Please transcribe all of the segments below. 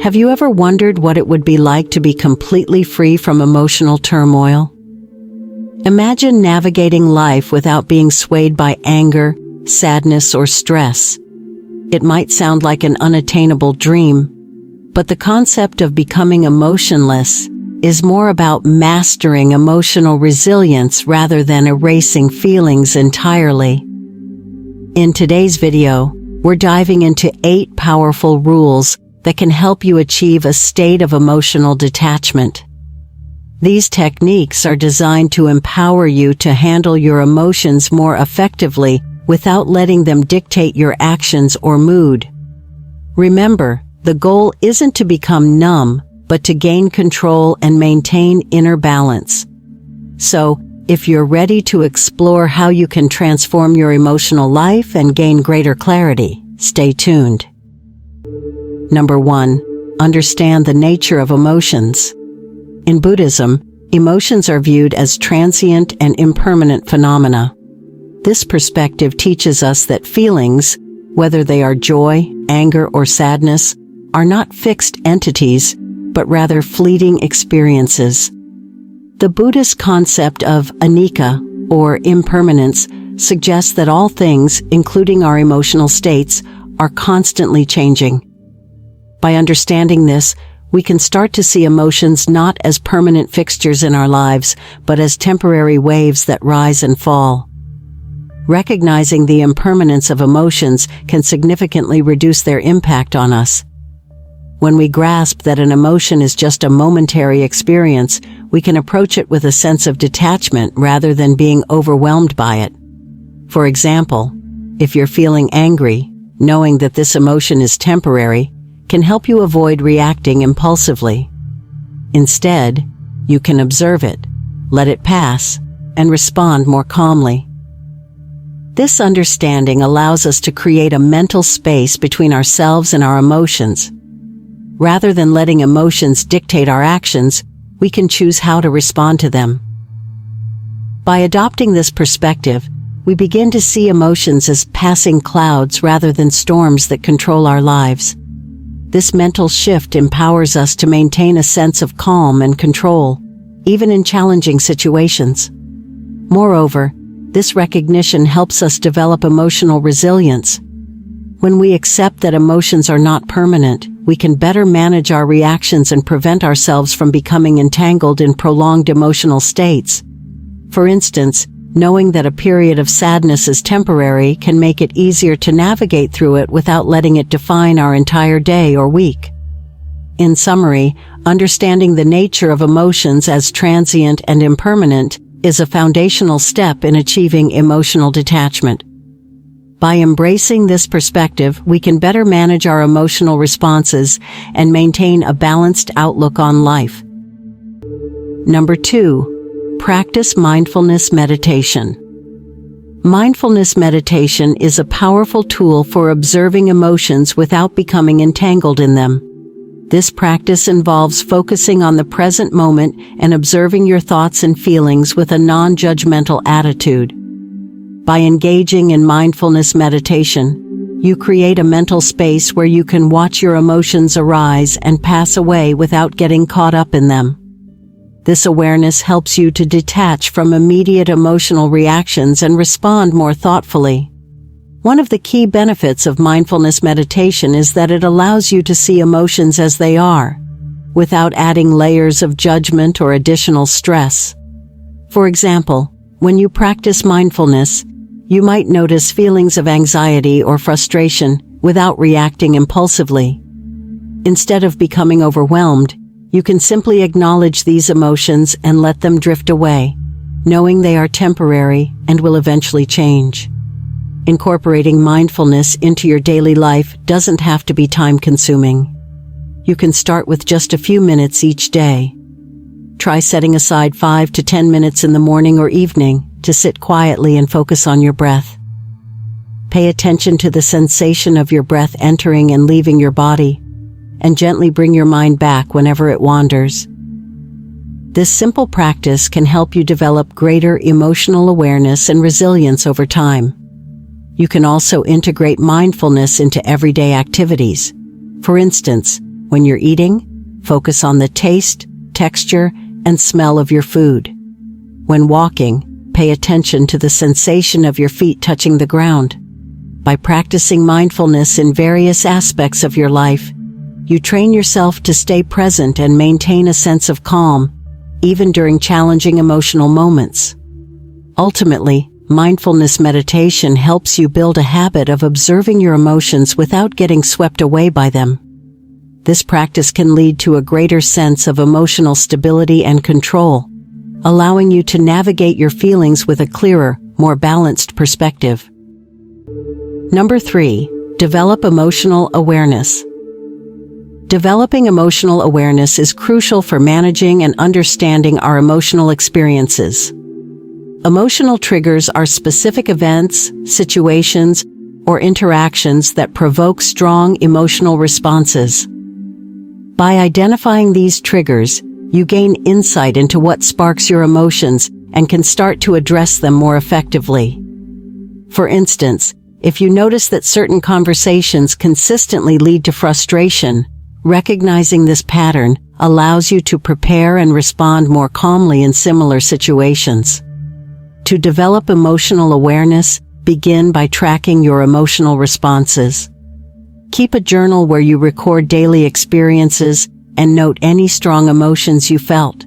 Have you ever wondered what it would be like to be completely free from emotional turmoil? Imagine navigating life without being swayed by anger, sadness, or stress. It might sound like an unattainable dream, but the concept of becoming emotionless is more about mastering emotional resilience rather than erasing feelings entirely. In today's video, we're diving into 8 powerful rules that can help you achieve a state of emotional detachment. These techniques are designed to empower you to handle your emotions more effectively without letting them dictate your actions or mood. Remember, the goal isn't to become numb, but to gain control and maintain inner balance. So, if you're ready to explore how you can transform your emotional life and gain greater clarity, stay tuned. Number 1. Understand the nature of emotions. In Buddhism, emotions are viewed as transient and impermanent phenomena. This perspective teaches us that feelings, whether they are joy, anger, or sadness, are not fixed entities, but rather fleeting experiences. The Buddhist concept of anicca, or impermanence, suggests that all things, including our emotional states, are constantly changing. By understanding this, we can start to see emotions not as permanent fixtures in our lives, but as temporary waves that rise and fall. Recognizing the impermanence of emotions can significantly reduce their impact on us. When we grasp that an emotion is just a momentary experience, we can approach it with a sense of detachment rather than being overwhelmed by it. For example, if you're feeling angry, knowing that this emotion is temporary can help you avoid reacting impulsively. Instead, you can observe it, let it pass, and respond more calmly. This understanding allows us to create a mental space between ourselves and our emotions. Rather than letting emotions dictate our actions, we can choose how to respond to them. By adopting this perspective, we begin to see emotions as passing clouds rather than storms that control our lives. This mental shift empowers us to maintain a sense of calm and control, even in challenging situations. Moreover, this recognition helps us develop emotional resilience. When we accept that emotions are not permanent, we can better manage our reactions and prevent ourselves from becoming entangled in prolonged emotional states. For instance, knowing that a period of sadness is temporary can make it easier to navigate through it without letting it define our entire day or week. In summary, understanding the nature of emotions as transient and impermanent is a foundational step in achieving emotional detachment. By embracing this perspective, we can better manage our emotional responses and maintain a balanced outlook on life. Number 2. Practice mindfulness meditation. Mindfulness meditation is a powerful tool for observing emotions without becoming entangled in them. This practice involves focusing on the present moment and observing your thoughts and feelings with a non-judgmental attitude. By engaging in mindfulness meditation, you create a mental space where you can watch your emotions arise and pass away without getting caught up in them. This awareness helps you to detach from immediate emotional reactions and respond more thoughtfully. One of the key benefits of mindfulness meditation is that it allows you to see emotions as they are, without adding layers of judgment or additional stress. For example, when you practice mindfulness, you might notice feelings of anxiety or frustration without reacting impulsively. Instead of becoming overwhelmed, you can simply acknowledge these emotions and let them drift away, knowing they are temporary and will eventually change. Incorporating mindfulness into your daily life doesn't have to be time-consuming. You can start with just a few minutes each day. Try setting aside 5 to 10 minutes in the morning or evening to sit quietly and focus on your breath. Pay attention to the sensation of your breath entering and leaving your body, and gently bring your mind back whenever it wanders. This simple practice can help you develop greater emotional awareness and resilience over time. You can also integrate mindfulness into everyday activities. For instance, When you're eating, focus on the taste, texture, and smell of your food. When walking, pay attention to the sensation of your feet touching the ground. By practicing mindfulness in various aspects of your life, you train yourself to stay present and maintain a sense of calm, even during challenging emotional moments. Ultimately, mindfulness meditation helps you build a habit of observing your emotions without getting swept away by them. This practice can lead to a greater sense of emotional stability and control, allowing you to navigate your feelings with a clearer, more balanced perspective. Number 3, develop emotional awareness. Developing emotional awareness is crucial for managing and understanding our emotional experiences. Emotional triggers are specific events, situations, or interactions that provoke strong emotional responses. By identifying these triggers, you gain insight into what sparks your emotions and can start to address them more effectively. For instance, if you notice that certain conversations consistently lead to frustration, recognizing this pattern allows you to prepare and respond more calmly in similar situations. To develop emotional awareness, begin by tracking your emotional responses. Keep a journal where you record daily experiences and note any strong emotions you felt.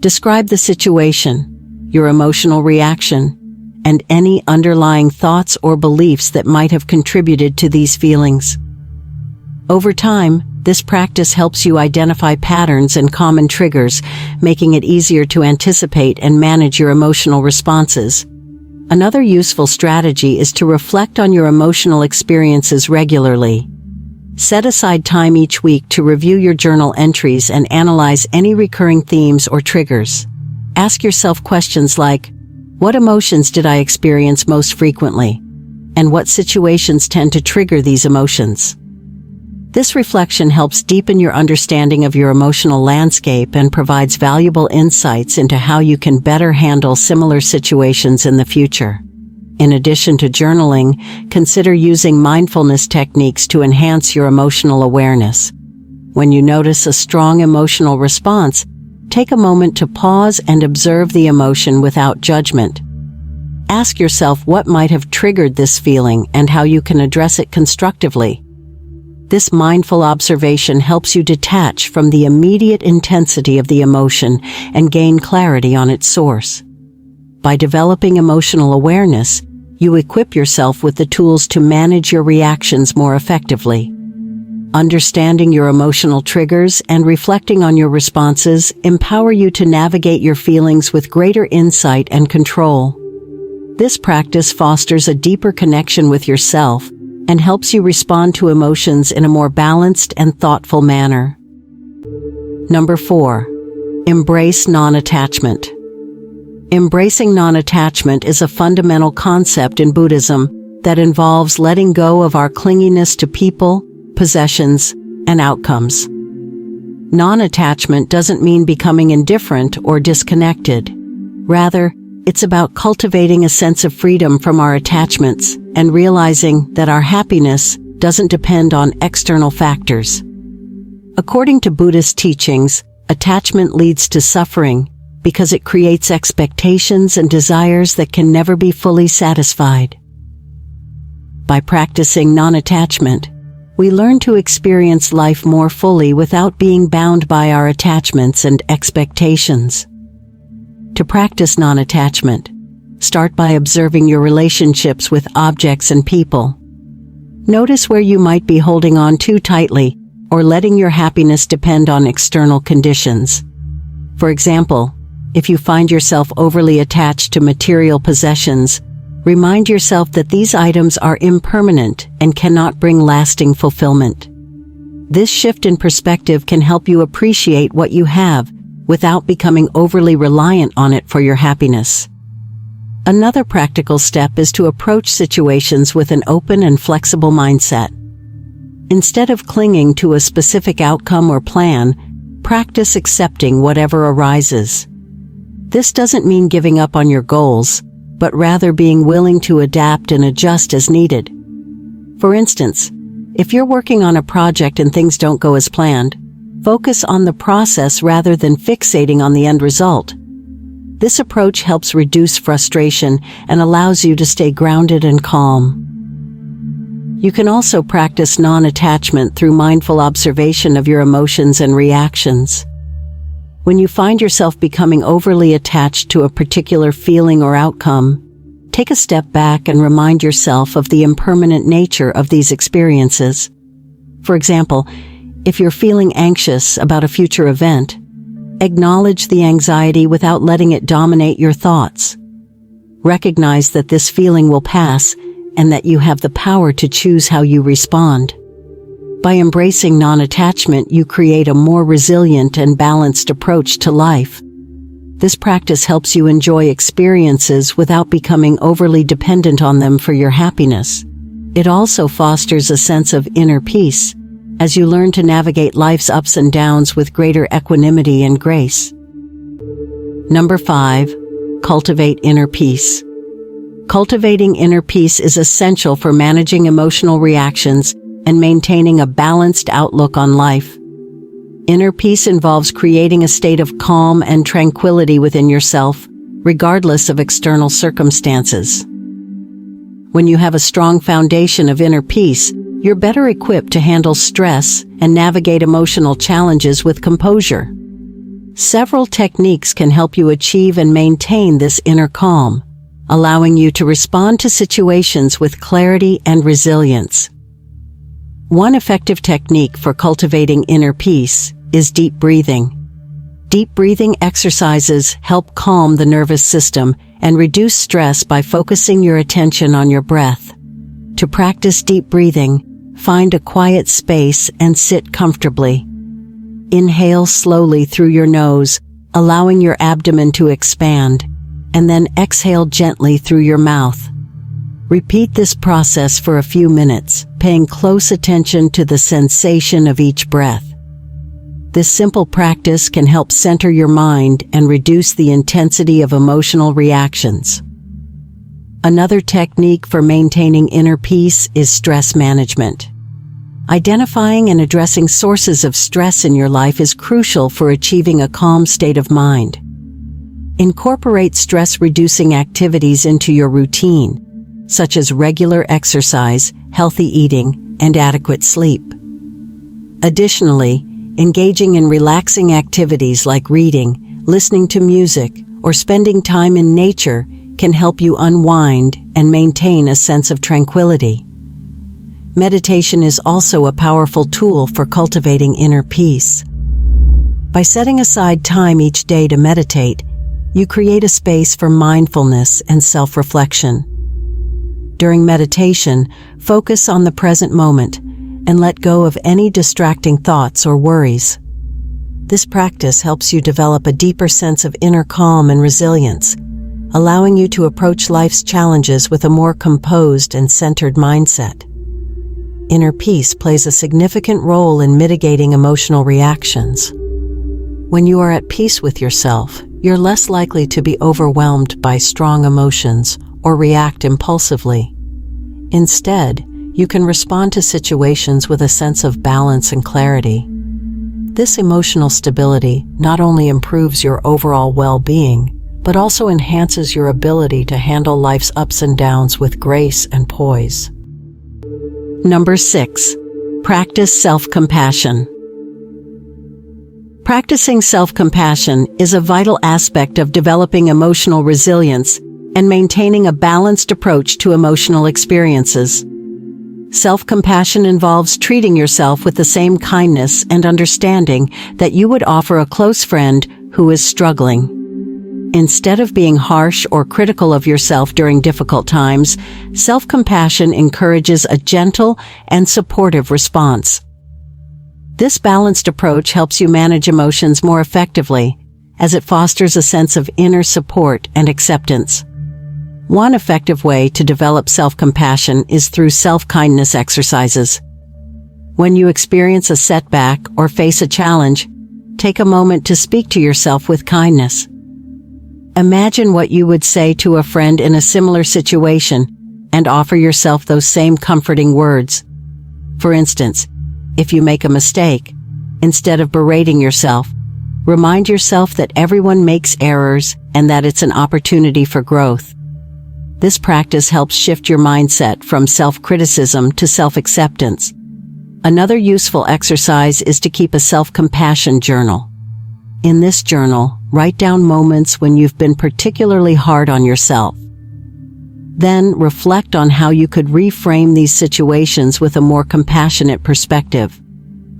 Describe the situation, your emotional reaction, and any underlying thoughts or beliefs that might have contributed to these feelings. Over time, this practice helps you identify patterns and common triggers, making it easier to anticipate and manage your emotional responses. Another useful strategy is to reflect on your emotional experiences regularly. Set aside time each week to review your journal entries and analyze any recurring themes or triggers. Ask yourself questions like, what emotions did I experience most frequently? And what situations tend to trigger these emotions? This reflection helps deepen your understanding of your emotional landscape and provides valuable insights into how you can better handle similar situations in the future. In addition to journaling, consider using mindfulness techniques to enhance your emotional awareness. When you notice a strong emotional response, take a moment to pause and observe the emotion without judgment. Ask yourself what might have triggered this feeling and how you can address it constructively. This mindful observation helps you detach from the immediate intensity of the emotion and gain clarity on its source. By developing emotional awareness, you equip yourself with the tools to manage your reactions more effectively. Understanding your emotional triggers and reflecting on your responses empower you to navigate your feelings with greater insight and control. This practice fosters a deeper connection with yourself and helps you respond to emotions in a more balanced and thoughtful manner. Number 4, embrace non-attachment. Embracing non-attachment is a fundamental concept in Buddhism that involves letting go of our clinginess to people, possessions, and outcomes. Non-attachment doesn't mean becoming indifferent or disconnected. Rather, it's about cultivating a sense of freedom from our attachments and realizing that our happiness doesn't depend on external factors. According to Buddhist teachings, attachment leads to suffering because it creates expectations and desires that can never be fully satisfied. By practicing non-attachment, we learn to experience life more fully without being bound by our attachments and expectations. To practice non-attachment, start by observing your relationships with objects and people. Notice where you might be holding on too tightly or letting your happiness depend on external conditions. For example, if you find yourself overly attached to material possessions, remind yourself that these items are impermanent and cannot bring lasting fulfillment. This shift in perspective can help you appreciate what you have without becoming overly reliant on it for your happiness. Another practical step is to approach situations with an open and flexible mindset. Instead of clinging to a specific outcome or plan, practice accepting whatever arises. This doesn't mean giving up on your goals, but rather being willing to adapt and adjust as needed. For instance, If you're working on a project and things don't go as planned, focus on the process rather than fixating on the end result. This approach helps reduce frustration and allows you to stay grounded and calm. You can also practice non-attachment through mindful observation of your emotions and reactions. When you find yourself becoming overly attached to a particular feeling or outcome, take a step back and remind yourself of the impermanent nature of these experiences. For example, if you're feeling anxious about a future event, acknowledge the anxiety without letting it dominate your thoughts. Recognize that this feeling will pass and that you have the power to choose how you respond. By embracing non-attachment, you create a more resilient and balanced approach to life. This practice helps you enjoy experiences without becoming overly dependent on them for your happiness. It also fosters a sense of inner peace, as you learn to navigate life's ups and downs with greater equanimity and grace. Number 5. Cultivate inner peace. Cultivating inner peace is essential for managing emotional reactions and maintaining a balanced outlook on life. Inner peace involves creating a state of calm and tranquility within yourself, regardless of external circumstances. When you have a strong foundation of inner peace, you're better equipped to handle stress and navigate emotional challenges with composure. Several techniques can help you achieve and maintain this inner calm, allowing you to respond to situations with clarity and resilience. One effective technique for cultivating inner peace is deep breathing. Deep breathing exercises help calm the nervous system and reduce stress by focusing your attention on your breath. To practice deep breathing, find a quiet space and sit comfortably. Inhale slowly through your nose, allowing your abdomen to expand, and then exhale gently through your mouth. Repeat this process for a few minutes, paying close attention to the sensation of each breath. This simple practice can help center your mind and reduce the intensity of emotional reactions. Another technique for maintaining inner peace is stress management. Identifying and addressing sources of stress in your life is crucial for achieving a calm state of mind. Incorporate stress-reducing activities into your routine, such as regular exercise, healthy eating, and adequate sleep. Additionally, engaging in relaxing activities like reading, listening to music, or spending time in nature can help you unwind and maintain a sense of tranquility. Meditation is also a powerful tool for cultivating inner peace. By setting aside time each day to meditate, you create a space for mindfulness and self-reflection. During meditation, focus on the present moment and let go of any distracting thoughts or worries. This practice helps you develop a deeper sense of inner calm and resilience, allowing you to approach life's challenges with a more composed and centered mindset. Inner peace plays a significant role in mitigating emotional reactions. When you are at peace with yourself, you're less likely to be overwhelmed by strong emotions or react impulsively. Instead, you can respond to situations with a sense of balance and clarity. This emotional stability not only improves your overall well-being, but also enhances your ability to handle life's ups and downs with grace and poise. Number 6. Practice self-compassion. Practicing self-compassion is a vital aspect of developing emotional resilience and maintaining a balanced approach to emotional experiences. Self-compassion involves treating yourself with the same kindness and understanding that you would offer a close friend who is struggling. Instead of being harsh or critical of yourself during difficult times, self-compassion encourages a gentle and supportive response. This balanced approach helps you manage emotions more effectively, as it fosters a sense of inner support and acceptance. One effective way to develop self-compassion is through self-kindness exercises. When you experience a setback or face a challenge, take a moment to speak to yourself with kindness. Imagine what you would say to a friend in a similar situation and offer yourself those same comforting words. For instance, if you make a mistake, instead of berating yourself, remind yourself that everyone makes errors and that it's an opportunity for growth. This practice helps shift your mindset from self-criticism to self-acceptance. Another useful exercise is to keep a self-compassion journal. In this journal, write down moments when you've been particularly hard on yourself. Then reflect on how you could reframe these situations with a more compassionate perspective.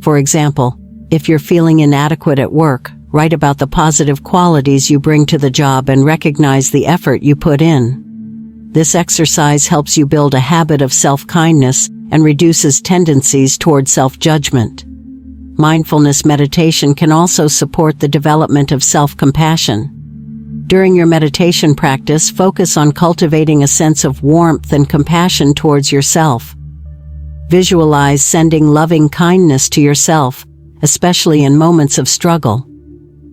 For example, if you're feeling inadequate at work, write about the positive qualities you bring to the job and recognize the effort you put in. This exercise helps you build a habit of self-kindness and reduces tendencies toward self-judgment. Mindfulness meditation can also support the development of self-compassion. During your meditation practice, focus on cultivating a sense of warmth and compassion towards yourself. Visualize sending loving kindness to yourself, especially in moments of struggle.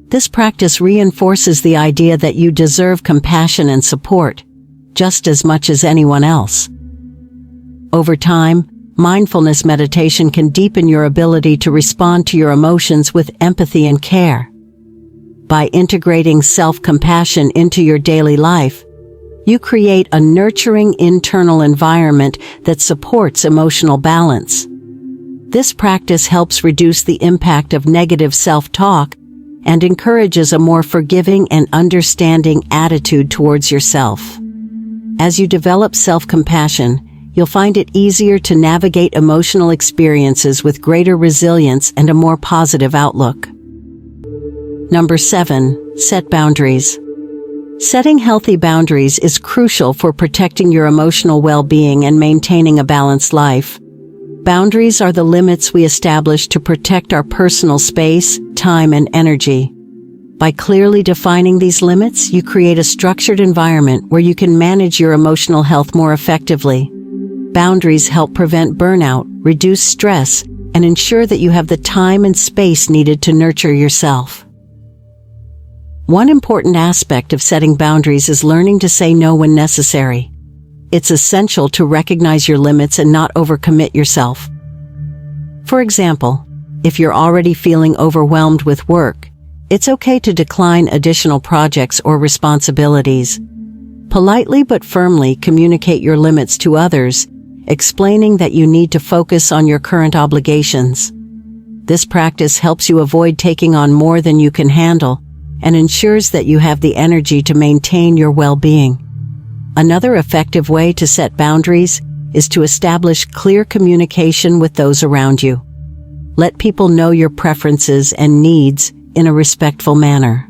This practice reinforces the idea that you deserve compassion and support, just as much as anyone else. Over time, mindfulness meditation can deepen your ability to respond to your emotions with empathy and care. By integrating self-compassion into your daily life, you create a nurturing internal environment that supports emotional balance. This practice helps reduce the impact of negative self-talk and encourages a more forgiving and understanding attitude towards yourself. As you develop self-compassion, you'll find it easier to navigate emotional experiences with greater resilience and a more positive outlook. Number 7, set boundaries. Setting healthy boundaries is crucial for protecting your emotional well-being and maintaining a balanced life. Boundaries are the limits we establish to protect our personal space, time, and energy. By clearly defining these limits, you create a structured environment where you can manage your emotional health more effectively. Boundaries help prevent burnout, reduce stress, and ensure that you have the time and space needed to nurture yourself. One important aspect of setting boundaries is learning to say no when necessary. It's essential to recognize your limits and not overcommit yourself. For example, if you're already feeling overwhelmed with work, it's okay to decline additional projects or responsibilities. Politely but firmly communicate your limits to others, explaining that you need to focus on your current obligations. This practice helps you avoid taking on more than you can handle and ensures that you have the energy to maintain your well-being. Another effective way to set boundaries is to establish clear communication with those around you. Let people know your preferences and needs in a respectful manner.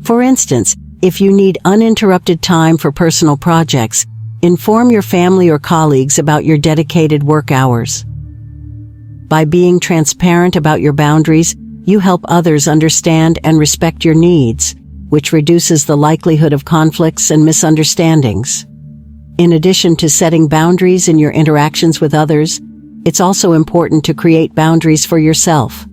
For instance, if you need uninterrupted time for personal projects, inform your family or colleagues about your dedicated work hours. By being transparent about your boundaries, you help others understand and respect your needs, which reduces the likelihood of conflicts and misunderstandings. In addition to setting boundaries in your interactions with others, it's also important to create boundaries for yourself.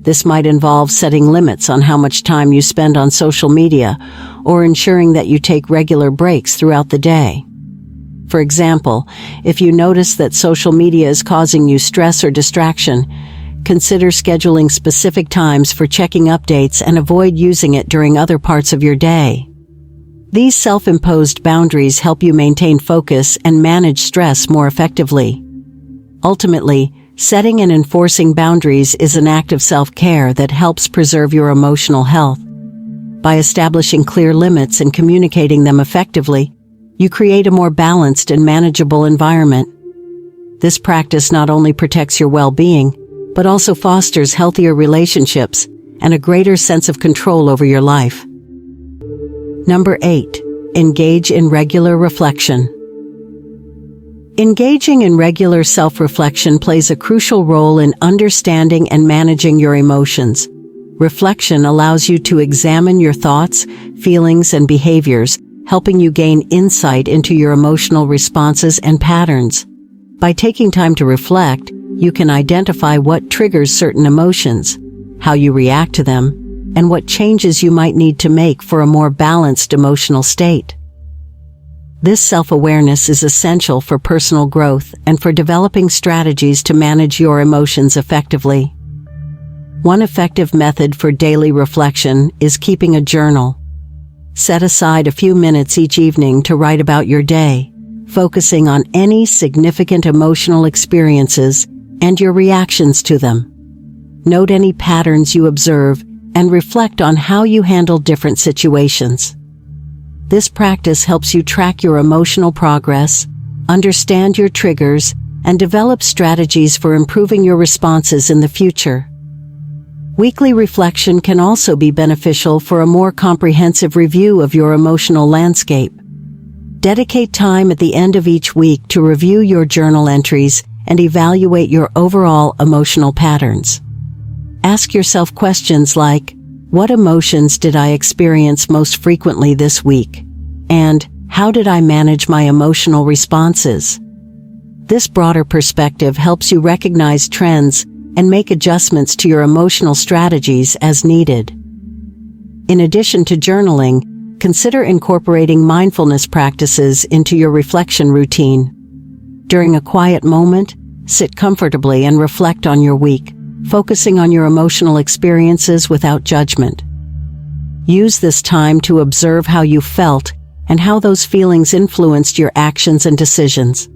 This might involve setting limits on how much time you spend on social media or ensuring that you take regular breaks throughout the day. For example, if you notice that social media is causing you stress or distraction, consider scheduling specific times for checking updates and avoid using it during other parts of your day. These self-imposed boundaries help you maintain focus and manage stress more effectively. Ultimately, setting and enforcing boundaries is an act of self-care that helps preserve your emotional health. By establishing clear limits and communicating them effectively, you create a more balanced and manageable environment. This practice not only protects your well-being, but also fosters healthier relationships and a greater sense of control over your life. Number 8, engage in regular reflection. Engaging in regular self-reflection plays a crucial role in understanding and managing your emotions. Reflection allows you to examine your thoughts, feelings, and behaviors, helping you gain insight into your emotional responses and patterns. By taking time to reflect, you can identify what triggers certain emotions, how you react to them, and what changes you might need to make for a more balanced emotional state. This self-awareness is essential for personal growth and for developing strategies to manage your emotions effectively. One effective method for daily reflection is keeping a journal. Set aside a few minutes each evening to write about your day, focusing on any significant emotional experiences and your reactions to them. Note any patterns you observe and reflect on how you handle different situations. This practice helps you track your emotional progress, understand your triggers, and develop strategies for improving your responses in the future. Weekly reflection can also be beneficial for a more comprehensive review of your emotional landscape. Dedicate time at the end of each week to review your journal entries and evaluate your overall emotional patterns. Ask yourself questions like, what emotions did I experience most frequently this week? And how did I manage my emotional responses? This broader perspective helps you recognize trends and make adjustments to your emotional strategies as needed. In addition to journaling, consider incorporating mindfulness practices into your reflection routine. During a quiet moment, sit comfortably and reflect on your week, focusing on your emotional experiences without judgment. Use this time to observe how you felt and how those feelings influenced your actions and decisions.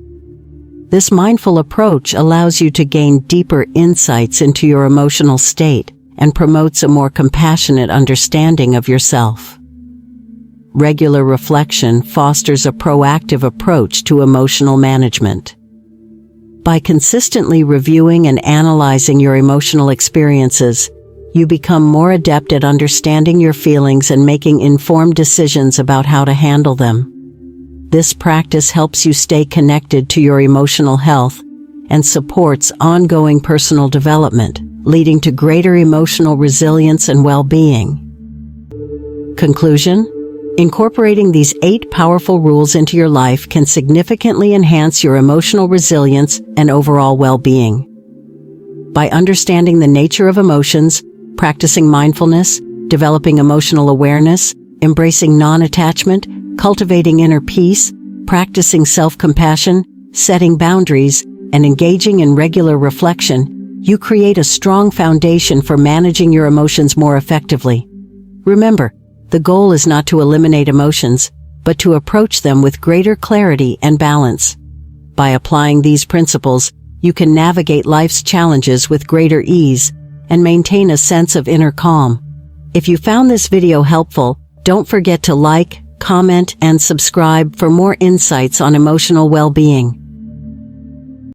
This mindful approach allows you to gain deeper insights into your emotional state and promotes a more compassionate understanding of yourself. Regular reflection fosters a proactive approach to emotional management. By consistently reviewing and analyzing your emotional experiences, you become more adept at understanding your feelings and making informed decisions about how to handle them. This practice helps you stay connected to your emotional health and supports ongoing personal development, leading to greater emotional resilience and well-being. Conclusion: incorporating these 8 powerful rules into your life can significantly enhance your emotional resilience and overall well-being. By understanding the nature of emotions, practicing mindfulness, developing emotional awareness, embracing non-attachment, cultivating inner peace, practicing self-compassion, setting boundaries, and engaging in regular reflection, you create a strong foundation for managing your emotions more effectively. Remember, the goal is not to eliminate emotions, but to approach them with greater clarity and balance. By applying these principles, you can navigate life's challenges with greater ease and maintain a sense of inner calm. If you found this video helpful, don't forget to like, comment, and subscribe for more insights on emotional well-being.